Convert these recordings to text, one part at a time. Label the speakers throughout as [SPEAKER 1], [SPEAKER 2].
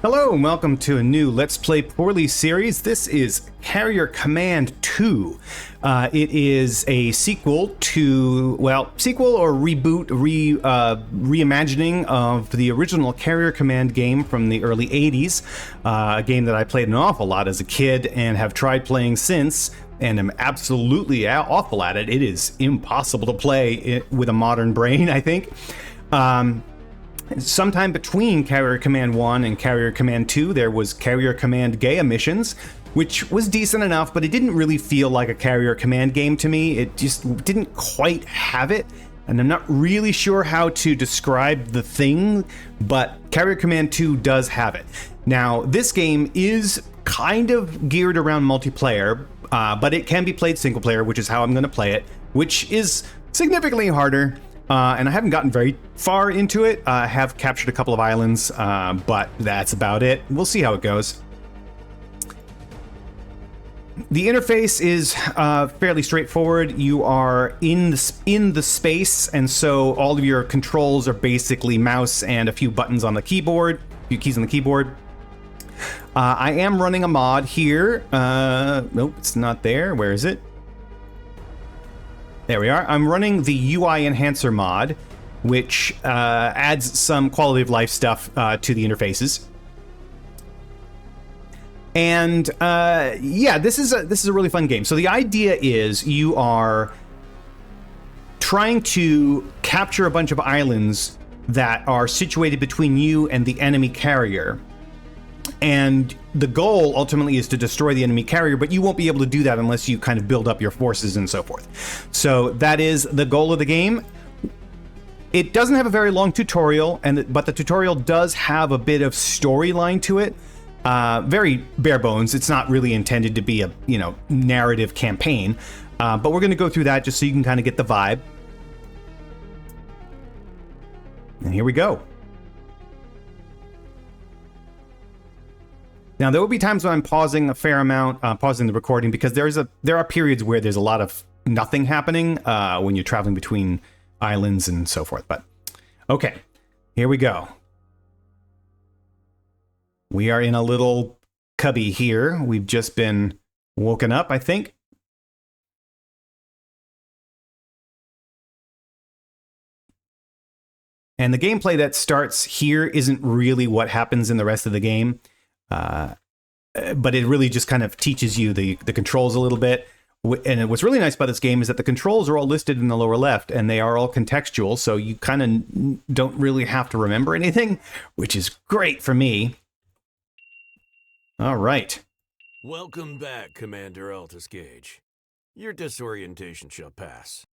[SPEAKER 1] Hello and welcome to a new Let's Play Poorly series. This is Carrier Command 2. It is a sequel to, sequel or reboot, reimagining of the original Carrier Command game from the early 80s. A game that I played an awful lot as a kid and have tried playing since, and am absolutely awful at it. It is impossible to play it with a modern brain, I think. Sometime between Carrier Command 1 and Carrier Command 2, there was Carrier Command Gaia Missions, which was decent enough, but it didn't really feel like a Carrier Command game to me. It just didn't quite have it, and I'm not really sure how to describe the thing, but Carrier Command 2 does have it. Now, this game is kind of geared around multiplayer, but it can be played single player, which is how I'm going to play it, which is significantly harder. And I haven't gotten very far into it. I have captured a couple of islands, but that's about it. We'll see how it goes. The interface is fairly straightforward. You are in the space, and so all of your controls are basically mouse and a few buttons on the keyboard, a few keys on the keyboard. I am running a mod here. Nope, it's not there. Where is it? There we are. I'm running the UI Enhancer mod, which adds some quality of life stuff to the interfaces. And yeah, this is a really fun game. So the idea is you are trying to capture a bunch of islands that are situated between you and the enemy carrier. And the goal ultimately is to destroy the enemy carrier, but you won't be able to do that unless you kind of build up your forces and so forth. So that is the goal of the game. It doesn't have a very long tutorial, but the tutorial does have a bit of storyline to it. Very bare bones. It's not really intended to be a narrative campaign, but we're going to go through that just so you can kind of get the vibe. And here we go. Now, there will be times when I'm pausing a fair amount, pausing the recording, because there are periods where there's a lot of nothing happening when you're traveling between islands and so forth. But, okay, here we go. We are in a little cubby here. We've just been woken up, I think. And the gameplay that starts here isn't really what happens in the rest of the game. But it really just kind of teaches you the controls a little bit. And what's really nice about this game is that the controls are all listed in the lower left, and they are all contextual, so you kind of don't really have to remember anything, which is great for me. All right.
[SPEAKER 2] Welcome back, Commander Altus Gage. Your disorientation shall pass.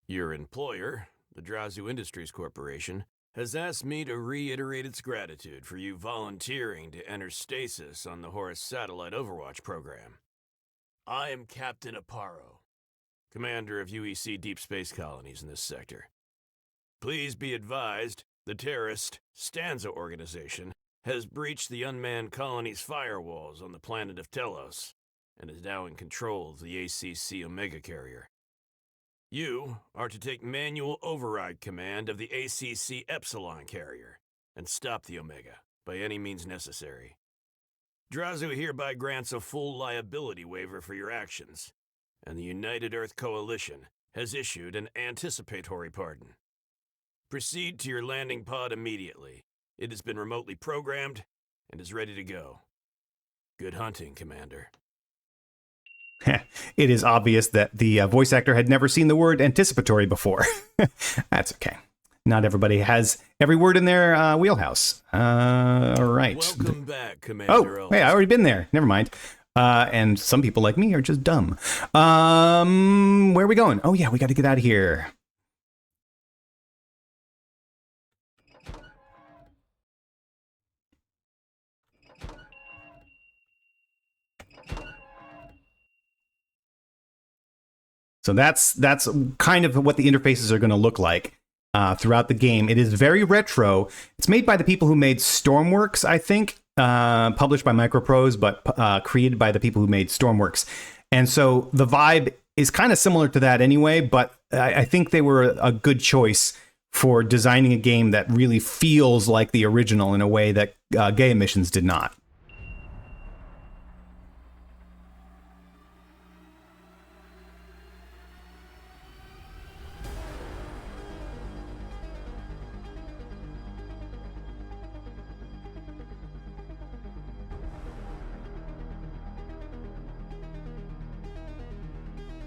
[SPEAKER 2] Your employer, the Drazu Industries Corporation, has asked me to reiterate its gratitude for you volunteering to enter stasis on the Horus Satellite Overwatch program. I am Captain Aparo, commander of UEC Deep Space Colonies in this sector. Please be advised, the terrorist Stanza organization has breached the unmanned colony's firewalls on the planet of Telos and is now in control of the ACC Omega carrier. You are to take manual override command of the ACC Epsilon carrier and stop the Omega by any means necessary. Drazu hereby grants a full liability waiver for your actions, and the United Earth Coalition has issued an anticipatory pardon. Proceed to your landing pod immediately. It has been remotely programmed and is ready to go. Good hunting, Commander.
[SPEAKER 1] It is obvious that the voice actor had never seen the word anticipatory before. That's okay. Not everybody has every word in their wheelhouse. All right.
[SPEAKER 2] Welcome back, Commander.
[SPEAKER 1] Oh, hey, I already been there. Never mind. And some people like me are just dumb. Where are we going? Oh, yeah, we got to get out of here. So that's kind of what the interfaces are going to look like throughout the game. It is very retro. It's made by the people who made Stormworks, I think, published by Microprose, but created by the people who made Stormworks. And so the vibe is kind of similar to that anyway, but I think they were a good choice for designing a game that really feels like the original in a way that Gay Emissions did not.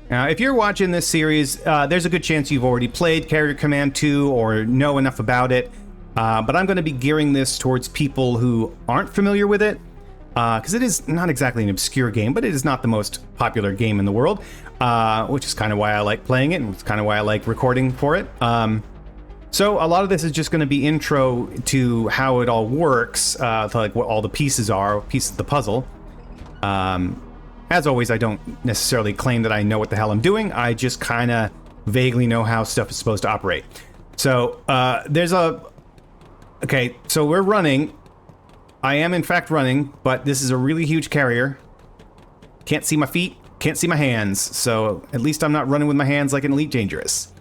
[SPEAKER 1] Now, if you're watching this series, there's a good chance you've already played Carrier Command 2 or know enough about it. But I'm going to be gearing this towards people who aren't familiar with it, because it is not exactly an obscure game, but it is not the most popular game in the world, which is kind of why I like playing it, and it's kind of why I like recording for it. So a lot of this is just going to be intro to how it all works, to like what all the pieces are, pieces of the puzzle. As always, I don't necessarily claim that I know what the hell I'm doing. I just kind of vaguely know how stuff is supposed to operate. So okay, so we're running. I am in fact running, but this is a really huge carrier. Can't see my feet, can't see my hands. So at least I'm not running with my hands like an Elite Dangerous.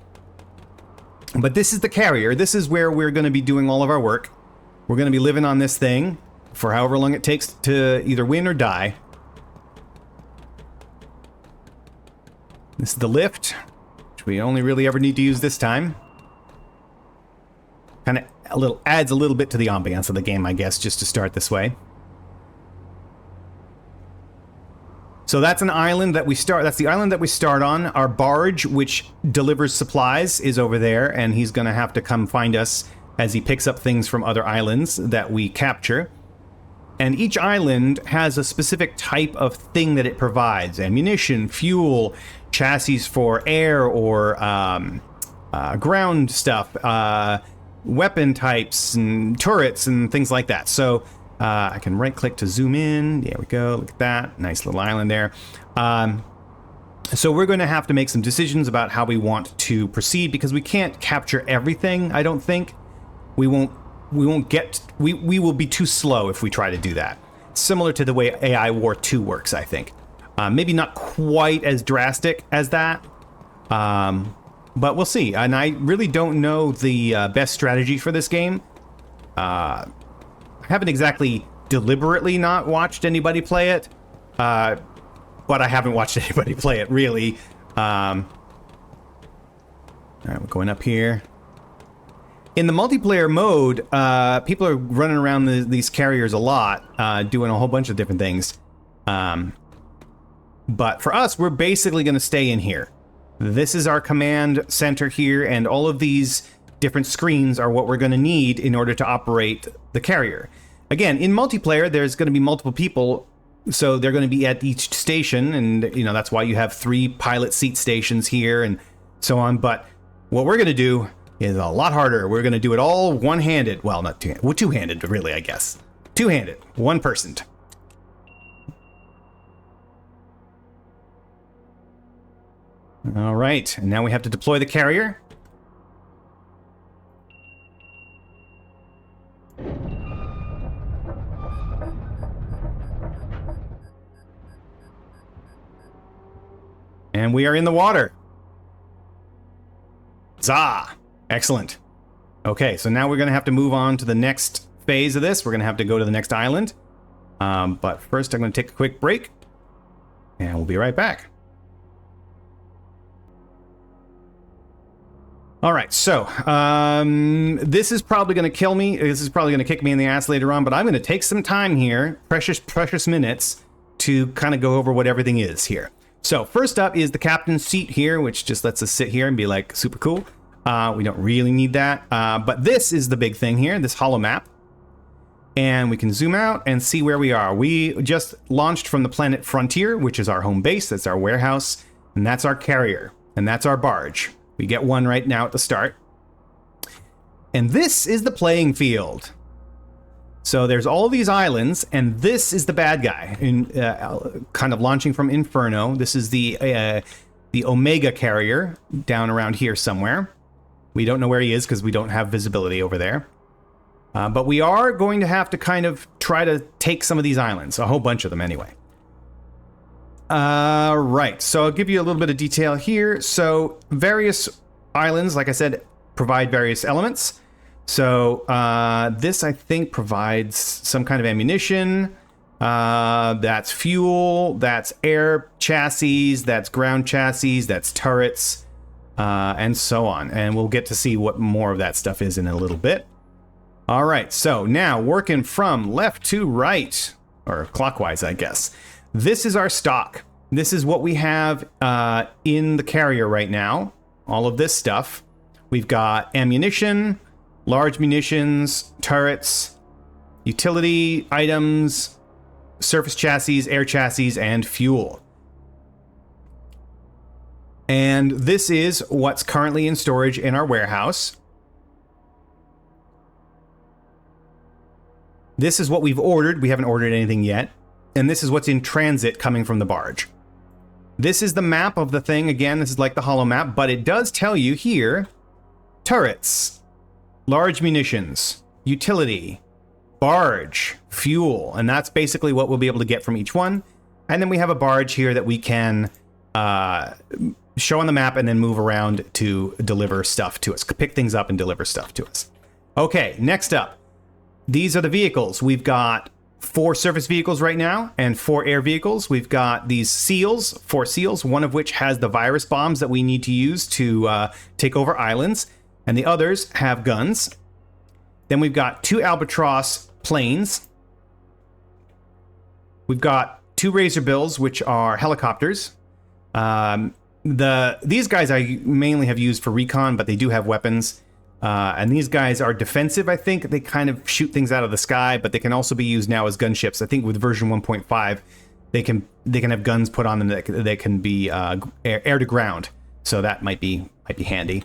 [SPEAKER 1] But this is the carrier. This is where we're going to be doing all of our work. We're going to be living on this thing for however long it takes to either win or die. This is the lift, which we only really ever need to use this time. Kind of adds a little bit to the ambiance of the game, I guess, just to start this way. So that's an island that we start. That's the island that we start on. Our barge, which delivers supplies, is over there, and he's going to have to come find us as he picks up things from other islands that we capture. And each island has a specific type of thing that it provides: ammunition, fuel, chassis for air or ground stuff, weapon types and turrets and things like that. So I can right click to zoom in. There we go. Look at that. Nice little island there. So we're going to have to make some decisions about how we want to proceed, because we can't capture everything, I don't think. We will be too slow if we try to do that. Similar to the way AI War 2 works, I think. Maybe not quite as drastic as that, but we'll see. And I really don't know the best strategy for this game. I haven't exactly deliberately not watched anybody play it, but I haven't watched anybody play it, really. All right, we're going up here. In the multiplayer mode, people are running around these carriers a lot, doing a whole bunch of different things. But for us, we're basically going to stay in here. This is our command center here, and all of these different screens are what we're going to need in order to operate the carrier. Again, in multiplayer, there's going to be multiple people, so they're going to be at each station, and that's why you have 3 pilot seat stations here and so on. But what we're going to do is a lot harder. We're going to do it all one-handed. Well, not two-handed. Well, two-handed, really, I guess. Two-handed. One-personed. All right, and now we have to deploy the carrier. And we are in the water. Zah! Excellent. Okay, so now we're going to have to move on to the next phase of this. We're going to have to go to the next island. But first, I'm going to take a quick break, and we'll be right back. All right, so this is probably going to kill me. This is probably going to kick me in the ass later on, but I'm going to take some time here, precious minutes, to kind of go over what everything is here. So first up is the captain's seat here, which just lets us sit here and be like super cool. We don't really need that, but this is the big thing here, this holo map. And we can zoom out and see where we are. We just launched from the planet Frontier, which is our home base. That's our warehouse, and that's our carrier, and that's our barge. We get one right now at the start. And this is the playing field. So there's all these islands, and this is the bad guy, kind of launching from Inferno. This is the Omega carrier down around here somewhere. We don't know where he is because we don't have visibility over there. But we are going to have to kind of try to take some of these islands, a whole bunch of them anyway. Right, so I'll give you a little bit of detail here. So various islands, like I said, provide various elements. So this, I think, provides some kind of ammunition. That's fuel, that's air chassis, that's ground chassis, that's turrets, and so on. And we'll get to see what more of that stuff is in a little bit. All right, so now working from left to right, or clockwise, I guess. This is our stock. This is what we have in the carrier right now. All of this stuff. We've got ammunition, large munitions, turrets, utility items, surface chassis, air chassis, and fuel. And this is what's currently in storage in our warehouse. This is what we've ordered. We haven't ordered anything yet. And this is what's in transit coming from the barge. This is the map of the thing. Again, this is like the holo map, but it does tell you here, turrets, large munitions, utility, barge, fuel, and that's basically what we'll be able to get from each one. And then we have a barge here that we can show on the map and then move around to deliver stuff to us, pick things up and deliver stuff to us. Okay, next up, these are the vehicles. We've got 4 surface vehicles right now and 4 air vehicles. We've got these seals, 4 seals, one of which has the virus bombs that we need to use to take over islands, and the others have guns. Then we've got 2 albatross planes. We've got 2 Razorbills, which are helicopters. These guys I mainly have used for recon, but they do have weapons. And these guys are defensive, I think. They kind of shoot things out of the sky, but they can also be used now as gunships. I think with version 1.5, they can have guns put on them that can be air to ground. So that might be handy.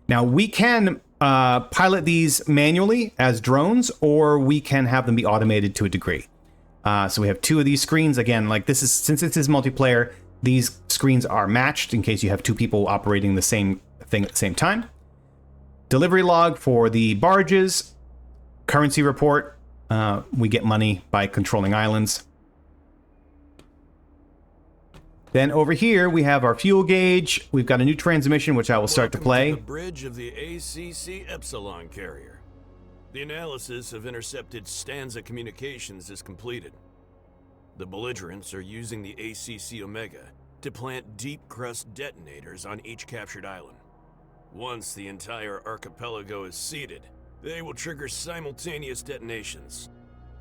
[SPEAKER 1] Now we can pilot these manually as drones, or we can have them be automated to a degree. So we have 2 of these screens. Again, like since this is multiplayer, these screens are matched in case you have 2 people operating the same thing at the same time. Delivery log for the barges. Currency report. We get money by controlling islands. Then over here we have our fuel gauge. We've got a new transmission, which I will start to play.
[SPEAKER 2] Welcome to the bridge of the ACC Epsilon carrier. The analysis of intercepted Stanza communications is completed. The belligerents are using the ACC Omega to plant deep crust detonators on each captured island. Once the entire archipelago is seeded, they will trigger simultaneous detonations.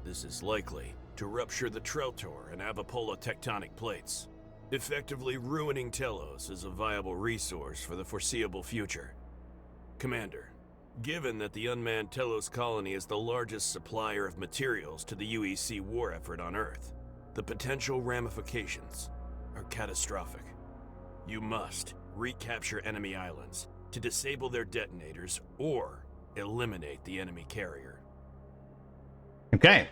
[SPEAKER 2] This is likely to rupture the Trotor and Avapola tectonic plates, effectively ruining Telos as a viable resource for the foreseeable future. Commander, given that the unmanned Telos colony is the largest supplier of materials to the UEC war effort on Earth, the potential ramifications are catastrophic. You must recapture enemy islands to disable their detonators or eliminate the enemy carrier.
[SPEAKER 1] Okay.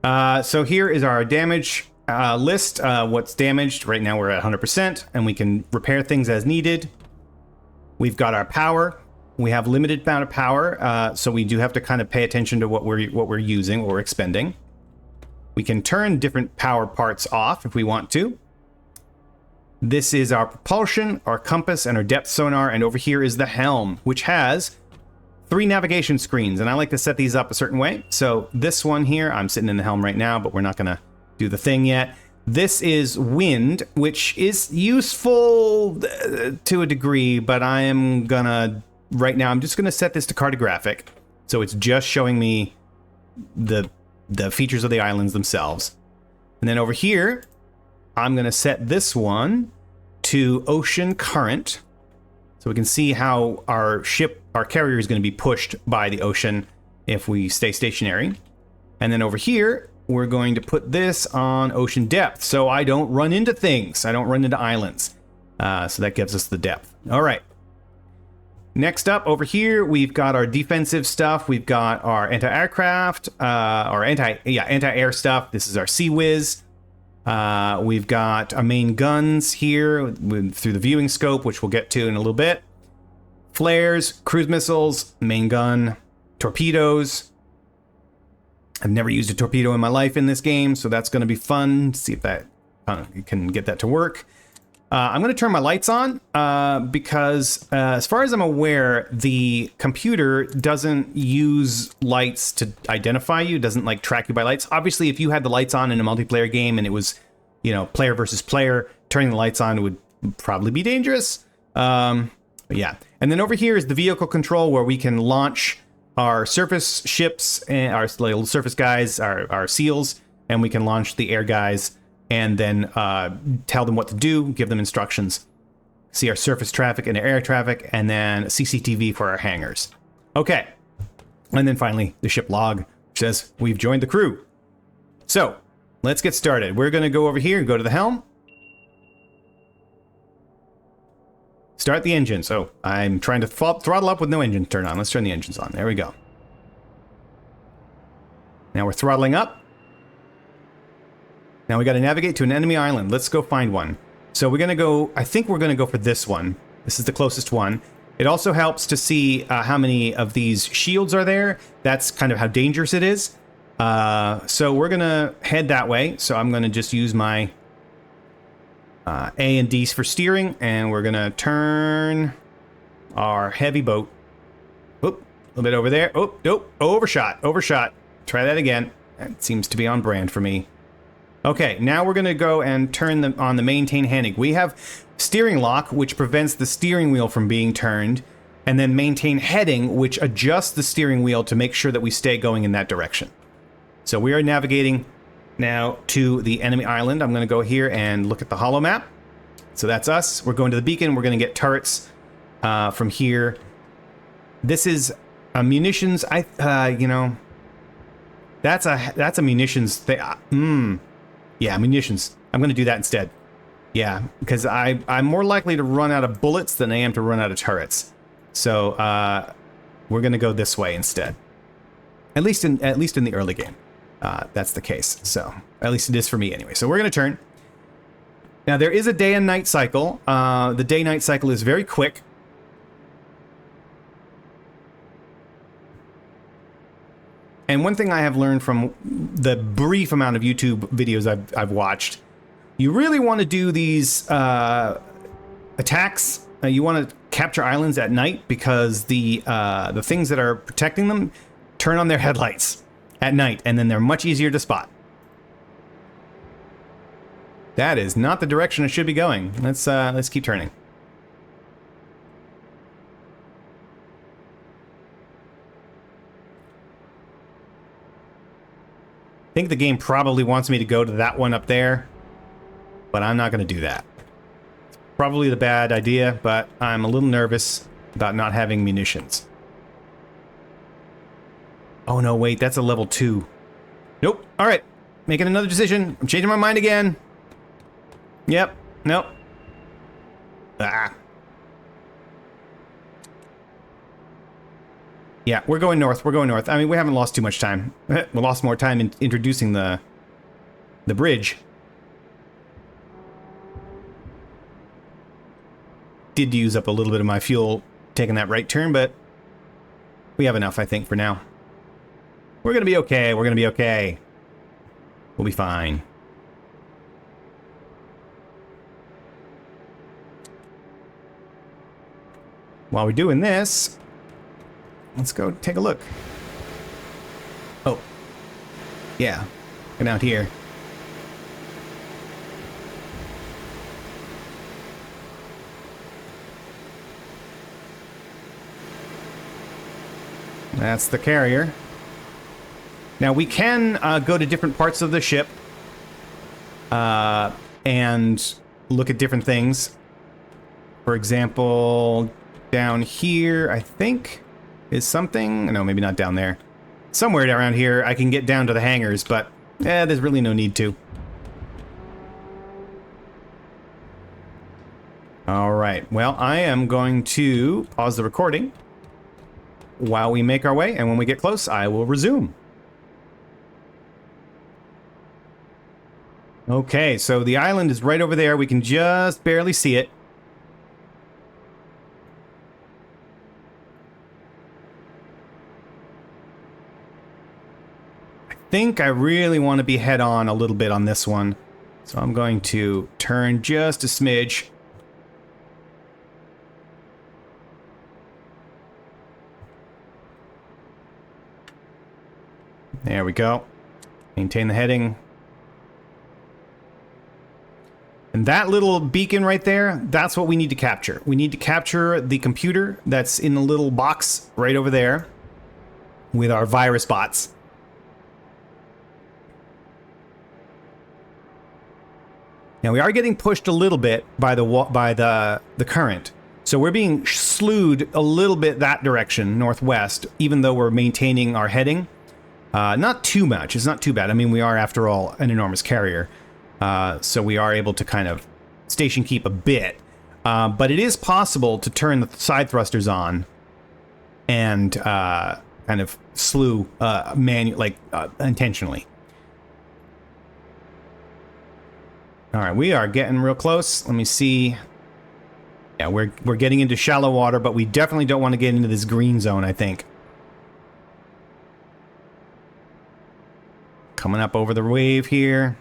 [SPEAKER 1] So here is our damage list. What's damaged. Right now we're at 100%, and we can repair things as needed. We've got our power. We have limited amount of power, so we do have to kind of pay attention to what we're using or expending. We can turn different power parts off if we want to. This is our propulsion, our compass, and our depth sonar, and over here is the helm, which has 3 navigation screens, and I like to set these up a certain way. So this one here, I'm sitting in the helm right now, but we're not going to do the thing yet. This is wind, which is useful to a degree, but I am gonna, right now, I'm just gonna set this to cartographic. So it's just showing me the features of the islands themselves. And then over here, I'm gonna set this one to ocean current. So we can see how our carrier is gonna be pushed by the ocean if we stay stationary. And then over here, we're going to put this on ocean depth, so I don't run into things. I don't run into islands. So that gives us the depth. All right. Next up over here, we've got our defensive stuff. We've got our anti-aircraft, or anti-air stuff. This is our Sea Whiz. We've got our main guns here through the viewing scope, which we'll get to in a little bit. Flares, cruise missiles, main gun, torpedoes. I've never used a torpedo in my life in this game, so that's going to be fun. See if that can get that to work. I'm going to turn my lights on because as far as I'm aware, the computer doesn't use lights to identify you, doesn't like track you by lights. Obviously, if you had the lights on in a multiplayer game and it was, you know, player versus player, turning the lights on would probably be dangerous. But yeah. And then over here is the vehicle control where we can launch our surface ships and our little surface guys, our SEALs, and we can launch the air guys and then tell them what to do, give them instructions. See our surface traffic and air traffic, and then CCTV for our hangars. Okay. And then finally, the ship log, which says we've joined the crew. So let's get started. We're going to go over here and go to the helm. Start the engine. So I'm trying to throttle up with no engine turned on. Let's turn the engines on. There we go. Now we're throttling up. Now we got to navigate to an enemy island. Let's go find one. So we're going to go, I think we're going to go for this one. This is the closest one. It also helps to see how many of these shields are there. That's kind of how dangerous it is. So we're going to head that way. So I'm going to just use my A and D's for steering, and we're going to turn our heavy boat. Oop, a little bit over there. Oh, nope, overshot. Try that again. That seems to be on brand for me. Okay, now we're going to go and turn on the maintain heading. We have steering lock, which prevents the steering wheel from being turned, and then maintain heading, which adjusts the steering wheel to make sure that we stay going in that direction. So we are navigating now to the enemy island. I'm going to go here and look at the holo map. So that's us. We're going to the beacon. We're going to get turrets from here. This is a munitions. You know, that's a munitions thing. Yeah, munitions. I'm going to do that instead. Yeah, because I'm more likely to run out of bullets than I am to run out of turrets. So we're going to go this way instead. At least in the early game, that's the case. So at least it is for me anyway. So we're going to turn. Now there is a day and night cycle. The day-night cycle is very quick. And one thing I have learned from the brief amount of YouTube videos I've watched, you really want to do these attacks. You want to capture islands at night because the things that are protecting them turn on their headlights at night, and then they're much easier to spot. That is not the direction it should be going. Let's keep turning. I think the game probably wants me to go to that one up there, but I'm not going to do that. It's probably the bad idea, but I'm a little nervous about not having munitions. Oh no, wait, that's a level 2. Nope. All right, making another decision. I'm changing my mind again. Yep. Nope. Ah. Yeah, we're going north. We're going north. I mean, we haven't lost too much time. We lost more time in introducing the bridge. Did use up a little bit of my fuel taking that right turn, but we have enough, I think, for now. We're going to be okay. We're going to be okay. We'll be fine. While we're doing this, let's go take a look. Oh. Yeah. Get out here. That's the carrier. Now we can go to different parts of the ship and look at different things. For example, down here, I think, is something. No, maybe not down there. Somewhere around here, I can get down to the hangars, but there's really no need to. All right. Well, I am going to pause the recording while we make our way, and when we get close, I will resume. Okay, so the island is right over there. We can just barely see it. I think I really want to be head on a little bit on this one. So I'm going to turn just a smidge. There we go. Maintain the heading. And that little beacon right there, that's what we need to capture. We need to capture the computer that's in the little box right over there with our virus bots. Now we are getting pushed a little bit by the current. So we're being slewed a little bit that direction, northwest, even though we're maintaining our heading. Not too much. It's not too bad. I mean, we are, after all, an enormous carrier. So we are able to kind of station keep a bit. But it is possible to turn the side thrusters on and kind of slew intentionally. All right, we are getting real close. Let me see. Yeah, we're getting into shallow water, but we definitely don't want to get into this green zone, I think. Coming up over the wave here.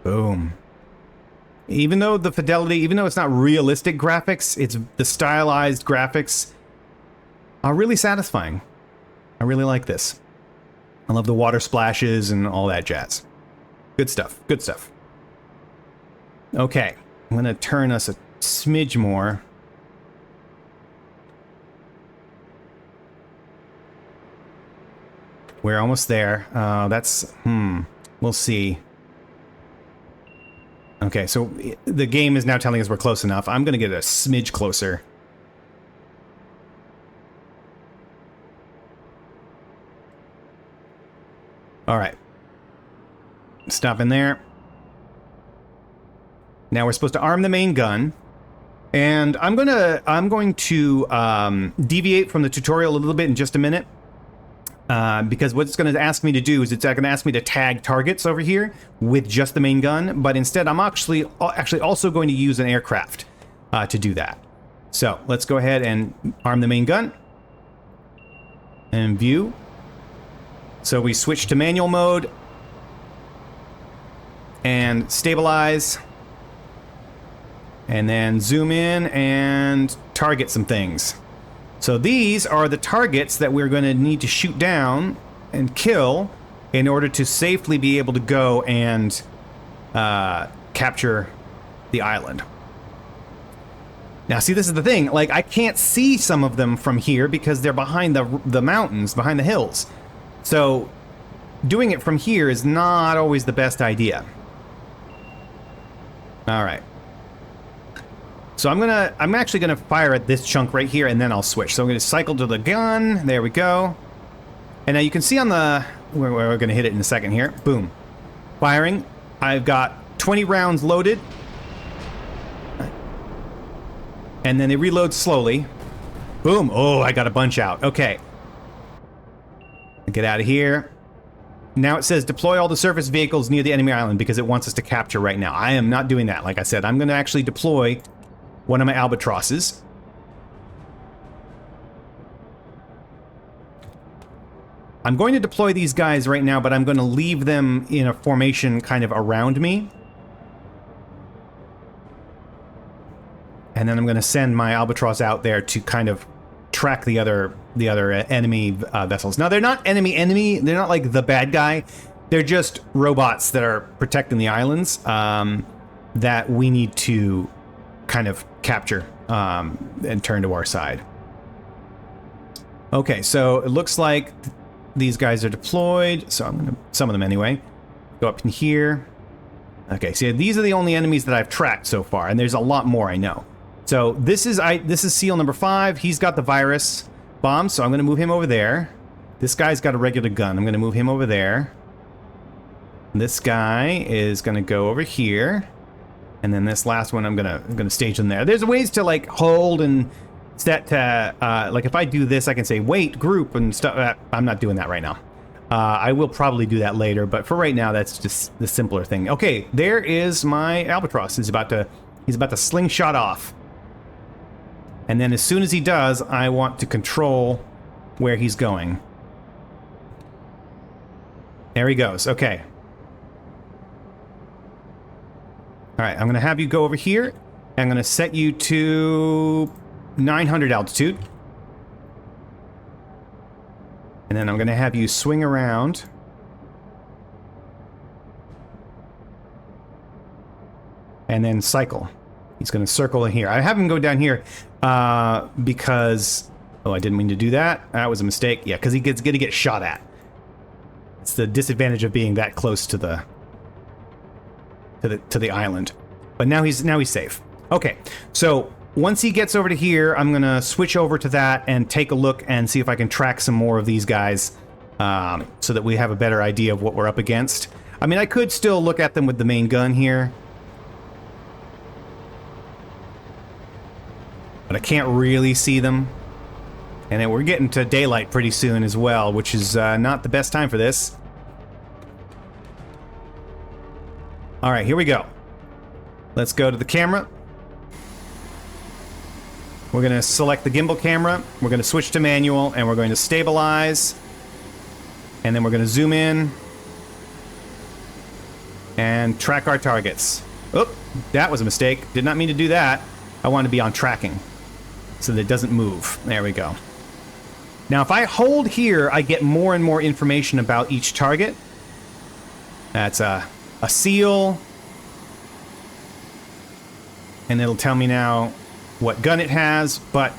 [SPEAKER 1] Boom. Even though the fidelity, even though it's not realistic graphics, it's the stylized graphics are really satisfying. I really like this. I love the water splashes and all that jazz. Good stuff. Good stuff. Okay. I'm going to turn us a smidge more. We're almost there. We'll see. Okay, so the game is now telling us we're close enough. I'm going to get a smidge closer. All right. Stop in there. Now we're supposed to arm the main gun. And I'm going to deviate from the tutorial a little bit in just a minute. Because what it's going to ask me to do is it's going to ask me to tag targets over here with just the main gun, but instead I'm actually also going to use an aircraft to do that. So let's go ahead and arm the main gun and view. So we switch to manual mode and stabilize, and then zoom in and target some things. So these are the targets that we're going to need to shoot down and kill in order to safely be able to go and capture the island. Now, see, this is the thing. Like, I can't see some of them from here because they're behind the mountains, behind the hills. So doing it from here is not always the best idea. All right. So I'm actually gonna fire at this chunk right here, and then I'll switch. So I'm gonna cycle to the gun. There we go. And now you can see on the we're gonna hit it in a second here. Boom, firing. I've got 20 rounds loaded, and then they reload slowly. Boom. Oh, I got a bunch out. Okay. Get out of here. Now it says deploy all the surface vehicles near the enemy island because it wants us to capture right now. I am not doing that. Like I said, I'm going to actually deploy one of my albatrosses. I'm going to deploy these guys right now, but I'm going to leave them in a formation kind of around me. And then I'm going to send my albatross out there to kind of track the other enemy vessels. Now, they're not enemy. They're not like the bad guy. They're just robots that are protecting the islands that we need to kind of capture and turn to our side. Okay, so it looks like these guys are deployed. So I'm gonna, some of them anyway, go up in here. Okay, so these are the only enemies that I've tracked so far, and there's a lot more, I know. So this is SEAL number 5. He's got the virus bomb, so I'm going to move him over there. This guy's got a regular gun. I'm going to move him over there. This guy is going to go over here, and then this last one I'm gonna stage them there. There's ways to like hold and set to like if I do this, I can say wait group and stuff. I'm not doing that right now. I will probably do that later, but for right now, that's just the simpler thing. Okay, there is my albatross. He's about to slingshot off. And then as soon as he does, I want to control where he's going. There he goes. Okay. All right, I'm going to have you go over here. I'm going to set you to 900 altitude. And then I'm going to have you swing around. And then cycle. He's going to circle in here. I have him go down here because... Oh, I didn't mean to do that. That was a mistake. Yeah, because he's going to get shot at. It's the disadvantage of being that close to the island. But now he's safe. Okay, so once he gets over to here, I'm going to switch over to that and take a look and see if I can track some more of these guys so that we have a better idea of what we're up against. I mean, I could still look at them with the main gun here. But I can't really see them. And then we're getting to daylight pretty soon as well, which is not the best time for this. All right, here we go. Let's go to the camera. We're going to select the gimbal camera. We're going to switch to manual, and we're going to stabilize. And then we're going to zoom in and track our targets. Oh, that was a mistake. Did not mean to do that. I want to be on tracking so that it doesn't move. There we go. Now, if I hold here, I get more and more information about each target. That's a seal. And it'll tell me now what gun it has. But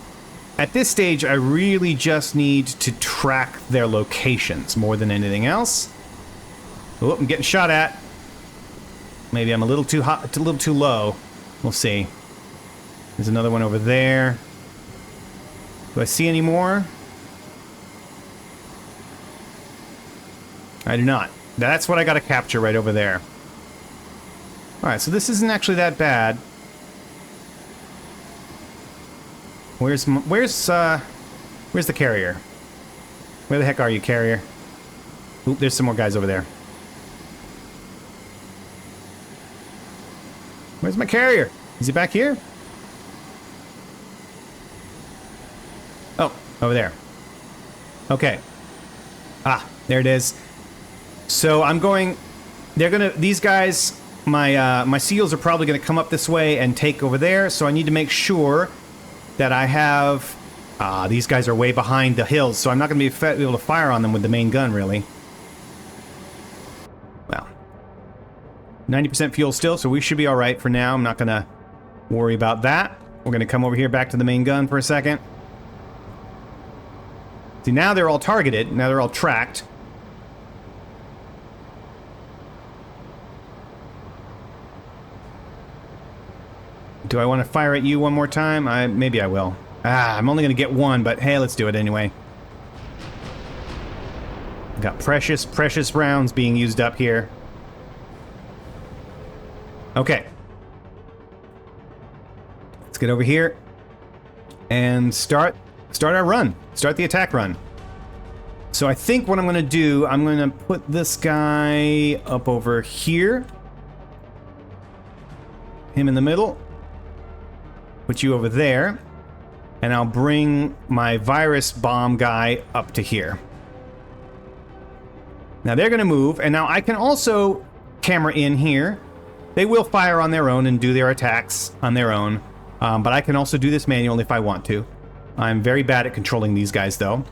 [SPEAKER 1] at this stage, I really just need to track their locations more than anything else. Oh, I'm getting shot at. Maybe I'm a little too hot, a little too low. We'll see. There's another one over there. Do I see any more? I do not. That's what I got to capture right over there. Alright, so this isn't actually that bad. Where's the carrier? Where the heck are you, carrier? Oop, there's some more guys over there. Where's my carrier? Is he back here? Oh, over there. Okay. Ah, there it is. So I'm going... These guys, my seals are probably going to come up this way and take over there, so I need to make sure that I have... these guys are way behind the hills, so I'm not going to be able to fire on them with the main gun, really. Well, 90% fuel still, so we should be alright for now. I'm not going to worry about that. We're going to come over here back to the main gun for a second. See, now they're all targeted. Now they're all tracked. Do I want to fire at you one more time? Maybe I will. I'm only going to get one, but hey, let's do it anyway. Got precious, precious rounds being used up here. Okay. Let's get over here and start our run. Start the attack run. So I think what I'm going to do, I'm going to put this guy up over here. Him in the middle. Put you over there. And I'll bring my virus bomb guy up to here. Now they're going to move, and now I can also camera in here. They will fire on their own and do their attacks on their own. But I can also do this manually if I want to. I'm very bad at controlling these guys, though.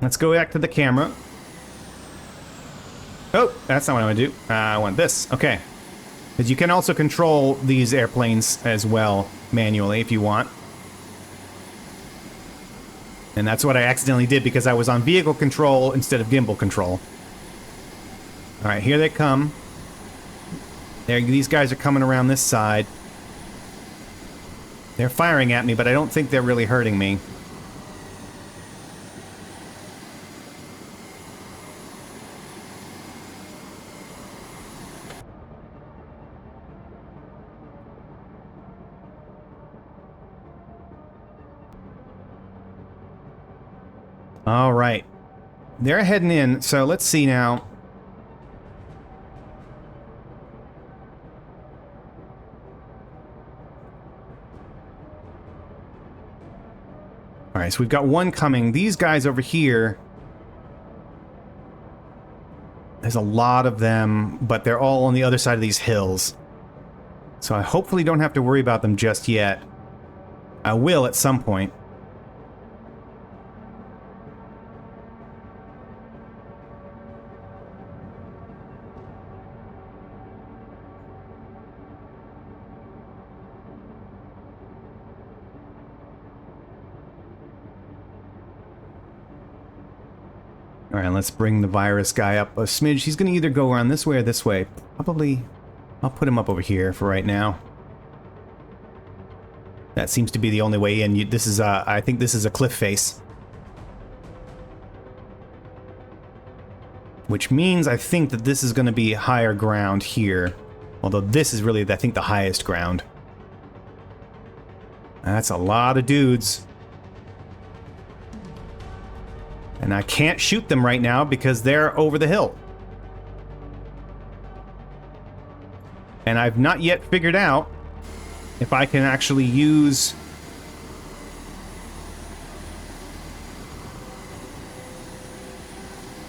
[SPEAKER 1] Let's go back to the camera. Oh, that's not what I want to do. I want this. Okay. Because you can also control these airplanes as well, manually, if you want. And that's what I accidentally did because I was on vehicle control instead of gimbal control. Alright, here they come. These guys are coming around this side. They're firing at me, but I don't think they're really hurting me. All right. They're heading in, so let's see now. All right, so we've got one coming. These guys over here, there's a lot of them, but they're all on the other side of these hills. So I hopefully don't have to worry about them just yet. I will at some point. All right, let's bring the virus guy up a smidge. He's going to either go around this way or this way. Probably, I'll put him up over here for right now. That seems to be the only way in. This is, I think this is a cliff face. Which means I think that this is going to be higher ground here. Although this is really, I think, the highest ground. That's a lot of dudes. And I can't shoot them right now because they're over the hill. And I've not yet figured out if I can actually use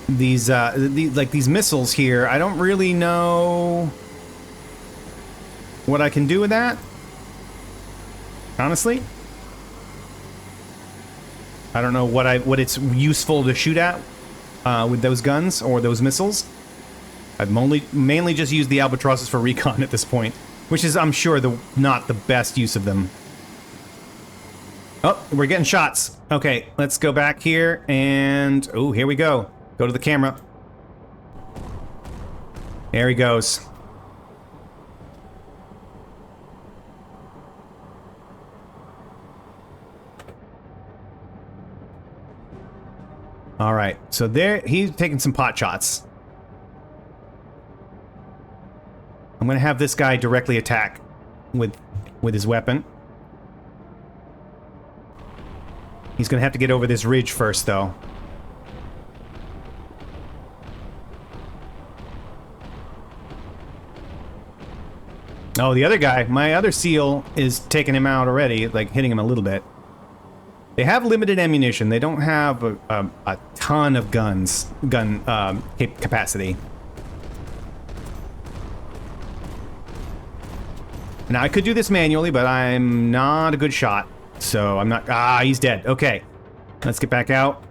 [SPEAKER 1] these these missiles here. I don't really know what I can do with that, honestly. I don't know what it's useful to shoot at with those guns or those missiles. I've mainly just used the albatrosses for recon at this point, which is, I'm sure, not the best use of them. Oh, we're getting shots. Okay, let's go back here and... oh, here we go. Go to the camera. There he goes. All right, so there, he's taking some pot shots. I'm gonna have this guy directly attack with his weapon. He's gonna have to get over this ridge first, though. Oh, the other guy, my other SEAL, is taking him out already, like hitting him a little bit. They have limited ammunition. They don't have a ton of gun capacity. Now, I could do this manually, but I'm not a good shot. So I'm not... ah, he's dead. Okay. Let's get back out.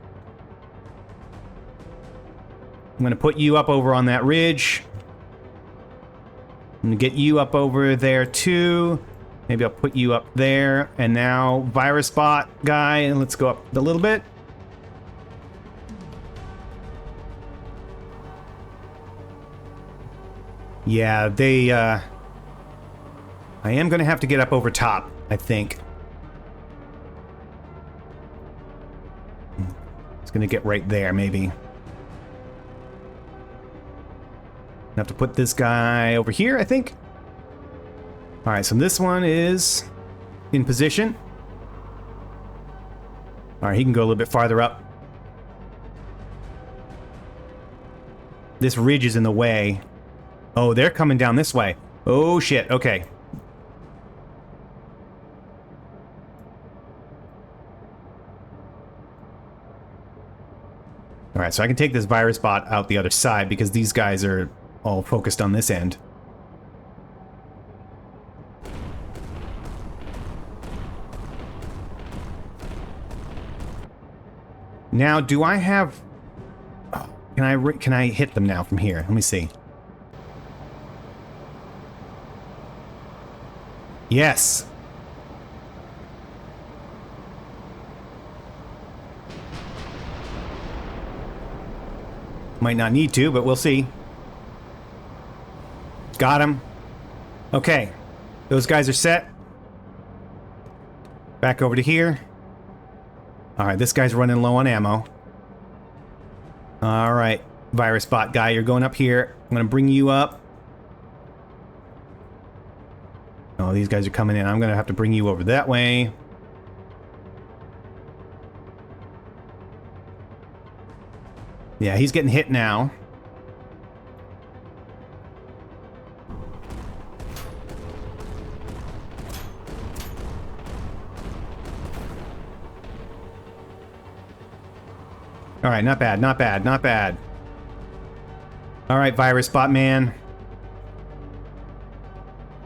[SPEAKER 1] I'm going to put you up over on that ridge. I'm going to get you up over there, too. Maybe I'll put you up there. And now, virus bot guy. And let's go up a little bit. Yeah, they... I am going to have to get up over top, I think. It's going to get right there, maybe. I have to put this guy over here, I think. All right, so this one is in position. All right, he can go a little bit farther up. This ridge is in the way. Oh, they're coming down this way. Oh, shit. Okay. All right, so I can take this virus bot out the other side because these guys are all focused on this end. Now, do I have... oh, can I hit them now from here? Let me see. Yes. Might not need to, but we'll see. Got him. Okay. Those guys are set. Back over to here. Alright, this guy's running low on ammo. Alright, virus bot guy, you're going up here. I'm gonna bring you up. Oh, these guys are coming in. I'm gonna have to bring you over that way. Yeah, he's getting hit now. All right, not bad, not bad, not bad. All right, virus bot man.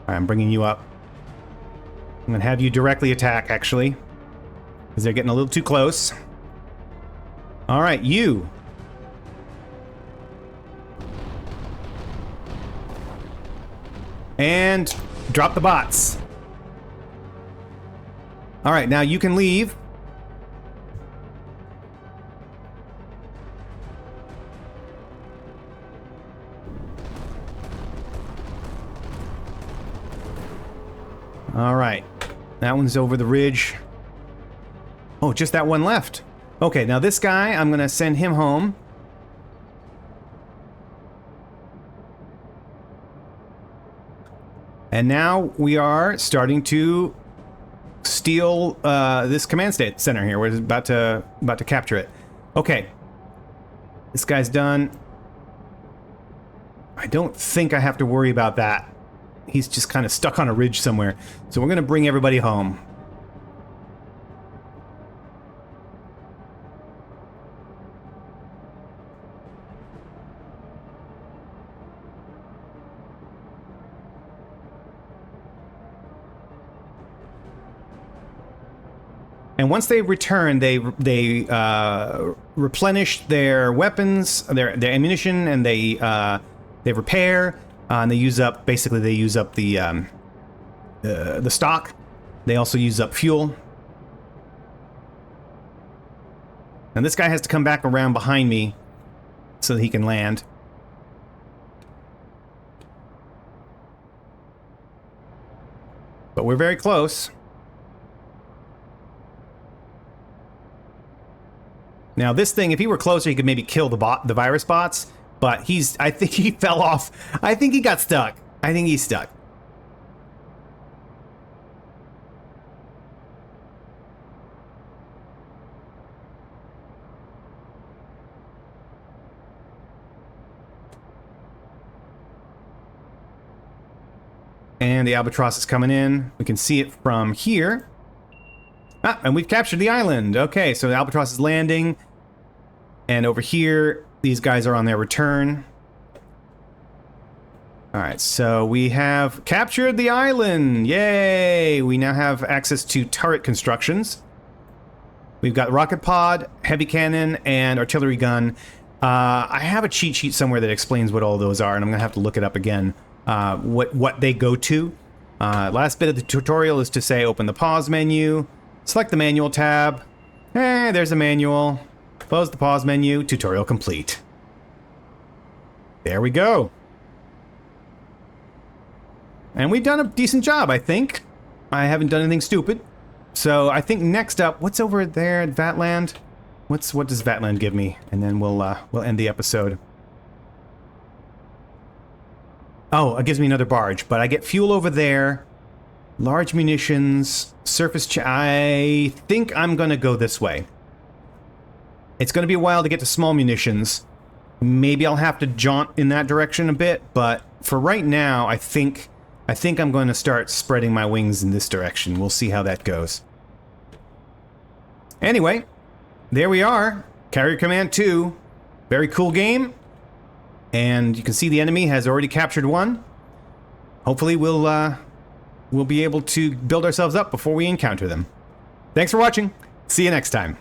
[SPEAKER 1] All right, I'm bringing you up. I'm gonna have you directly attack, actually, because they're getting a little too close. All right, you. And drop the bots. All right, now you can leave. All right. That one's over the ridge. Oh, just that one left. Okay, now this guy, I'm going to send him home. And now we are starting to steal this command center here. We're about to capture it. Okay. This guy's done. I don't think I have to worry about that. He's just kind of stuck on a ridge somewhere. So we're going to bring everybody home. And once they return, they replenish their weapons, their ammunition, and they repair, and they use up the stock. They also use up fuel. And this guy has to come back around behind me so that he can land. But we're very close. Now this thing, if he were closer, he could maybe kill the virus bots, but I think he fell off. I think he got stuck. I think he's stuck. And the albatross is coming in. We can see it from here. Ah, and we've captured the island. Okay, so the albatross is landing. And over here, these guys are on their return. Alright, so we have captured the island. Yay! We now have access to turret constructions. We've got rocket pod, heavy cannon, and artillery gun. I have a cheat sheet somewhere that explains what all those are, and I'm going to have to look it up again. What they go to. Last bit of the tutorial is to say open the pause menu. Select the manual tab. There's a manual. Close the pause menu. Tutorial complete. There we go. And we've done a decent job, I think. I haven't done anything stupid. So I think next up, what's over there at Vatland? What does Vatland give me? And then we'll end the episode. Oh, it gives me another barge, but I get fuel over there. Large munitions, surface I think I'm going to go this way. It's going to be a while to get to small munitions. Maybe I'll have to jaunt in that direction a bit, but for right now, I think I'm going to start spreading my wings in this direction. We'll see how that goes. Anyway, there we are. Carrier Command 2. Very cool game. And you can see the enemy has already captured one. Hopefully we'll be able to build ourselves up before we encounter them. Thanks for watching. See you next time.